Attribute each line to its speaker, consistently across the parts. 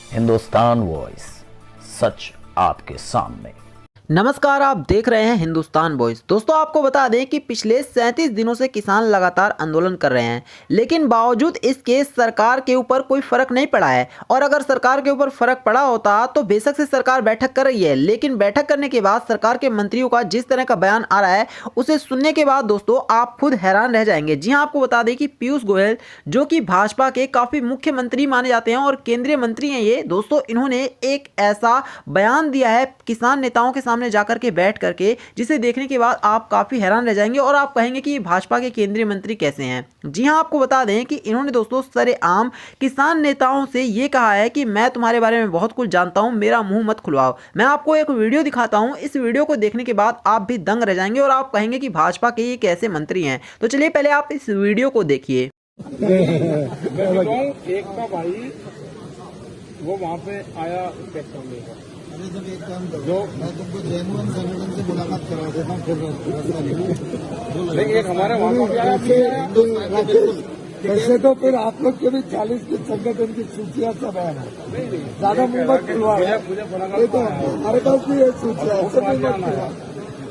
Speaker 1: Hindustan voice, सच आपके सामने।
Speaker 2: नमस्कार, आप देख रहे हैं हिंदुस्तान वॉइस। दोस्तों, आपको बता दें कि पिछले 37 दिनों से किसान लगातार आंदोलन कर रहे हैं, लेकिन बावजूद इसके सरकार के ऊपर कोई फर्क नहीं पड़ा है। और अगर सरकार के ऊपर फर्क पड़ा होता तो बेशक से सरकार बैठक कर रही है, लेकिन बैठक करने के बाद सरकार के मंत्रियों का जिस तरह का बयान आ रहा है उसे सुनने के बाद दोस्तों आप खुद हैरान रह जाएंगे। जी हाँ, आपको बता दें कि पीयूष गोयल, जो कि भाजपा के काफी मुख्य मंत्री माने जाते हैं और केंद्रीय मंत्री हैं ये दोस्तों, इन्होंने एक ऐसा बयान दिया है किसान नेताओं के सामने जाकर के बैठ करके, जिसे देखने के बाद आप काफी हैरान रह जाएंगे और आप कहेंगे कि भाजपा के केंद्रीय मंत्री कैसे हैं। जी हां, आपको बता दें कि इन्होंने दोस्तों सरेआम किसान नेताओं से ये कहा है कि मैं तुम्हारे बारे में बहुत कुछ जानता हूं, मेरा मुंह मत खुलवाओ। मैं आपको एक वीडियो दिखाता हूं, इस वीडियो को देखने के बाद आप भी दंग रह जाएंगे और आप कहेंगे कि भाजपा के ये कैसे मंत्री हैं। तो चलिए पहले आप इस वीडियो को देखिए।
Speaker 3: एक का भाई वो वहाँ पे आया ट्रैक्टर लेकर।
Speaker 4: अरे जब एक काम करो, मैं तुमको जेनुअन संगठन से मुलाकात करवा देता हूँ, फिर रास्ता निकालो।
Speaker 3: लेकिन एक हमारे वहाँ पे आया।
Speaker 4: वैसे तो फिर आप लोग के भी 40 के संगठन की सूचियां सब है ना, ज्यादा मुंह मत खुलवा। ये तो हमारे पास भी एक सूचिया है, सब मुंह मत खुलवा।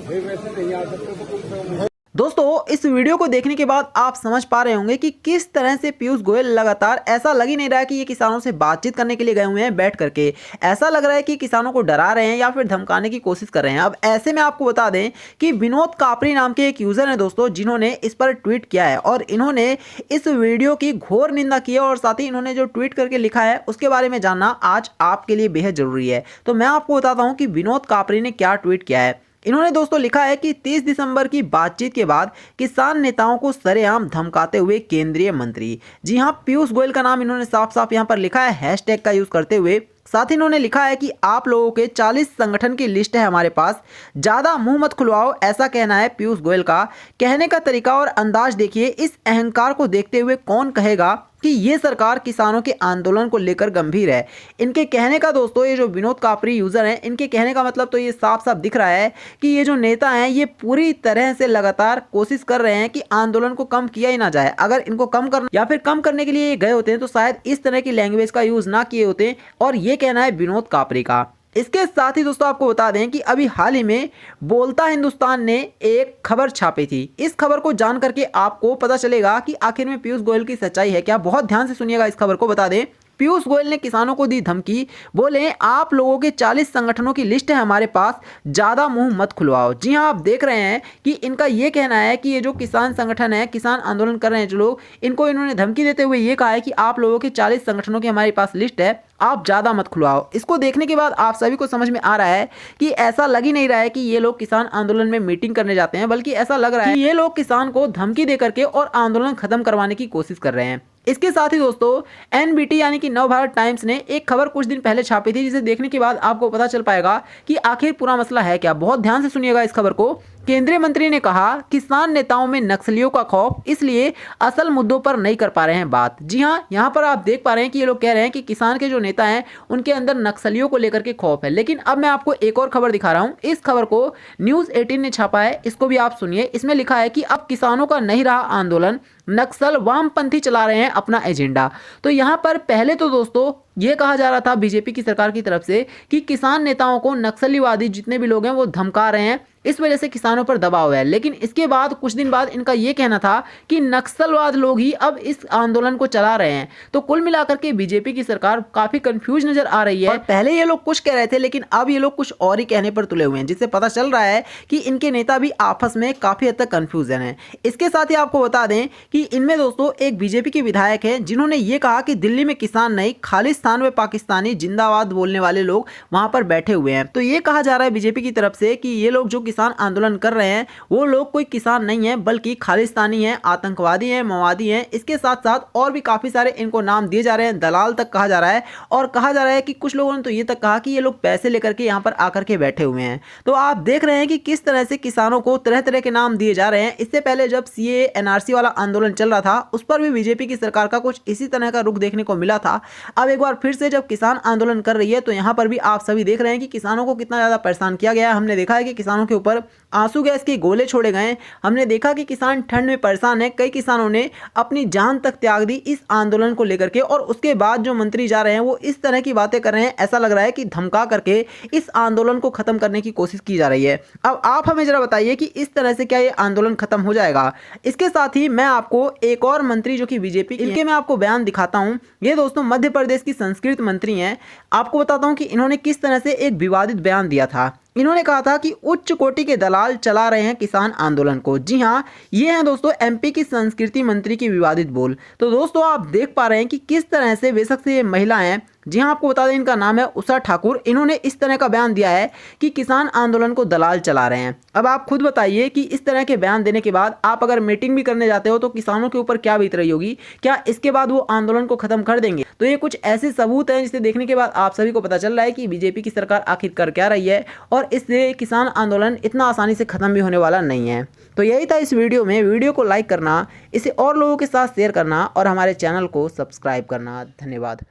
Speaker 3: वैसे नहीं आ सकते तो कुछ
Speaker 2: दोस्तों, इस वीडियो को देखने के बाद आप समझ पा रहे होंगे कि किस तरह से पीयूष गोयल लगातार, ऐसा लग ही नहीं रहा है कि ये किसानों से बातचीत करने के लिए गए हुए हैं बैठ करके। ऐसा लग रहा है कि किसानों को डरा रहे हैं या फिर धमकाने की कोशिश कर रहे हैं। अब ऐसे में आपको बता दें कि विनोद कापरी नाम के एक यूजर हैं दोस्तों, जिन्होंने इस पर ट्वीट किया है और इन्होंने इस वीडियो की घोर निंदा की है और साथ ही इन्होंने जो ट्वीट करके लिखा है उसके बारे में जानना आज आपके लिए बेहद जरूरी है। तो मैं आपको बताता हूँ कि विनोद कापरी ने क्या ट्वीट किया है। इन्होंने दोस्तों लिखा है कि 30 दिसंबर की बातचीत के बाद किसान नेताओं को सरेआम धमकाते हुए केंद्रीय मंत्री। जी हां, पीयूष गोयल का नाम इन्होंने साफ साफ यहां पर लिखा है, हैशटैग का यूज करते हुए। साथ ही इन्होंने लिखा है कि आप लोगों के 40 संगठन की लिस्ट है हमारे पास, ज्यादा मुंह मत खुलवाओ, ऐसा कहना है पीयूष गोयल का। कहने का तरीका और अंदाज देखिए, इस अहंकार को देखते हुए कौन कहेगा कि ये सरकार किसानों के आंदोलन को लेकर गंभीर है। इनके कहने का दोस्तों, ये जो विनोद कापरी यूजर हैं, इनके कहने का मतलब तो ये साफ साफ दिख रहा है कि ये जो नेता हैं ये पूरी तरह से लगातार कोशिश कर रहे हैं कि आंदोलन को कम किया ही ना जाए। अगर इनको कम करना या फिर कम करने के लिए ये गए होते हैं तो शायद इस तरह की लैंग्वेज का यूज ना किए होते। और ये कहना है विनोद कापरी का। इसके साथ ही दोस्तों आपको बता दें कि अभी हाल ही में बोलता हिंदुस्तान ने एक खबर छापी थी। इस खबर को जान करके आपको पता चलेगा कि आखिर में पीयूष गोयल की सच्चाई है क्या। बहुत ध्यान से सुनिएगा, इस खबर को बता दें। पीयूष गोयल ने किसानों को दी धमकी, बोले आप लोगों के 40 संगठनों की लिस्ट है हमारे पास, ज्यादा मुंह मत खुलवाओ। जी हां, आप देख रहे हैं कि इनका ये कहना है कि ये जो किसान संगठन है, किसान आंदोलन कर रहे हैं जो लोग, इनको इन्होंने धमकी देते हुए ये कहा है कि आप लोगों के 40 संगठनों की हमारे पास लिस्ट है, आप ज्यादा मत खुलवाओ। इसको देखने के बाद आप सभी को समझ में आ रहा है कि ऐसा लग ही नहीं रहा है कि ये लोग किसान आंदोलन में मीटिंग करने जाते हैं, बल्कि ऐसा लग रहा है कि ये लोग किसान को धमकी दे करके और आंदोलन खत्म करवाने की कोशिश कर रहे हैं। इसके साथ ही दोस्तों एनबीटी यानी कि नवभारत टाइम्स ने एक खबर कुछ दिन पहले छापी थी, जिसे देखने के बाद आपको पता चल पाएगा कि आखिर पूरा मसला है क्या। बहुत ध्यान से सुनिएगा इस खबर को। केंद्रीय मंत्री ने कहा किसान नेताओं में नक्सलियों का खौफ, इसलिए असल मुद्दों पर नहीं कर पा रहे हैं बात। जी हां, यहां पर आप देख पा रहे हैं कि ये लोग कह रहे हैं कि किसान के जो नेता हैं उनके अंदर नक्सलियों को लेकर के खौफ है। लेकिन अब मैं आपको एक और खबर दिखा रहा हूं। इस खबर को न्यूज 18 ने छापा है, इसको भी आप सुनिए। इसमें लिखा है कि अब किसानों का नहीं रहा आंदोलन, नक्सल वामपंथी चला रहे हैं अपना एजेंडा। तो यहां पर पहले तो दोस्तों ये कहा जा रहा था बीजेपी की सरकार की तरफ से कि किसान नेताओं को नक्सलीवादी जितने भी लोग हैं वो धमका रहे हैं, इस वजह से किसानों पर दबाव है। लेकिन इसके बाद कुछ दिन बाद इनका यह कहना था कि नक्सलवाद लोग ही अब इस आंदोलन को चला रहे हैं। तो कुल मिलाकर के बीजेपी की सरकार काफी कंफ्यूज नजर आ रही है। और पहले ये लोग कुछ कह रहे थे, लेकिन अब ये लोग कुछ और ही कहने पर तुले हुए हैं, जिससे पता चल रहा है कि इनके नेता भी आपस में काफी हद तक कंफ्यूजन है। इसके साथ ही आपको बता दें कि इनमें दोस्तों एक बीजेपी के विधायक है, जिन्होंने ये कहा कि दिल्ली में किसान नहीं, खालिस्तान में पाकिस्तानी जिंदाबाद बोलने वाले लोग वहां पर बैठे हुए हैं। तो ये कहा जा रहा है बीजेपी की तरफ से कि ये लोग जो किसान आंदोलन कर रहे हैं वो लोग कोई किसान नहीं है, बल्कि खालिस्तानी हैं, आतंकवादी हैं, माओवादी हैं। इसके साथ साथ और भी काफी सारे इनको नाम दिए जा रहे हैं, दलाल तक कहा जा रहा है। और कहा जा रहा है कि कुछ लोगों ने तो ये तक कहा कि ये लोग पैसे लेकर के यहाँ पर आकर के बैठे हुए हैं। तो आप देख रहे हैं कि किस तरह से किसानों को तरह तरह के नाम दिए जा रहे हैं। इससे पहले जब सीए एनआरसी वाला आंदोलन आंदोलन चल रहा था उस पर भी बीजेपी की सरकार का कुछ इसी तरह का रुख देखने को मिला था। अब एक बार फिर से जब किसान आंदोलन कर रही है तो यहाँ पर भी आप सभी देख रहे हैं कि किसानों को कितना ज़्यादा परेशान किया गया है। हमने देखा है कि किसानों के ऊपर आंसू गैस के गोले छोड़े गए। हमने देखा कि किसान ठंड में परेशान है। कई किसानों ने अपनी जान तक त्याग दी इस आंदोलन को लेकर के, और उसके बाद जो मंत्री जा रहे हैं वो इस तरह की बातें कर रहे हैं। ऐसा लग रहा है कि धमका करके इस आंदोलन को खत्म करने की कोशिश की जा रही है। अब आप हमें जरा बताइए कि इस तरह से क्या ये आंदोलन खत्म हो जाएगा। इसके साथ ही मैं आपको एक और मंत्री जो कि बीजेपी इनके मैं आपको बयान दिखाता हूं। ये दोस्तों मध्य प्रदेश की संस्कृत मंत्री हैं। आपको बताता हूं कि इन्होंने किस तरह से एक विवादित बयान दिया था। इन्होंने कहा था कि उच्च कोटि के दलाल चला रहे हैं किसान आंदोलन को। जी हाँ, ये हैं दोस्तों एमपी की संस्कृति मंत्री की विवादित बोल। तो दोस्तों आप देख पा रहे हैं कि किस तरह से बेशक से ये महिला हैं। जी हाँ, आपको बता दें इनका नाम है उषा ठाकुर। इन्होंने इस तरह का बयान दिया है कि किसान आंदोलन को दलाल चला रहे हैं। अब आप खुद बताइए कि इस तरह के बयान देने के बाद आप अगर मीटिंग भी करने जाते हो तो किसानों के ऊपर क्या बीत रही होगी। क्या इसके बाद वो आंदोलन को खत्म कर देंगे? तो ये कुछ ऐसे सबूत हैं जिसे देखने के बाद आप सभी को पता चल रहा है कि बीजेपी की सरकार आखिर कर क्या रही है, और इससे किसान आंदोलन इतना आसानी से खत्म भी होने वाला नहीं है। तो यही था इस वीडियो में। वीडियो को लाइक करना, इसे और लोगों के साथ शेयर करना और हमारे चैनल को सब्सक्राइब करना। धन्यवाद।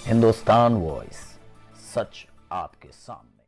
Speaker 1: हिंदुस्तान वॉइस, सच आपके सामने।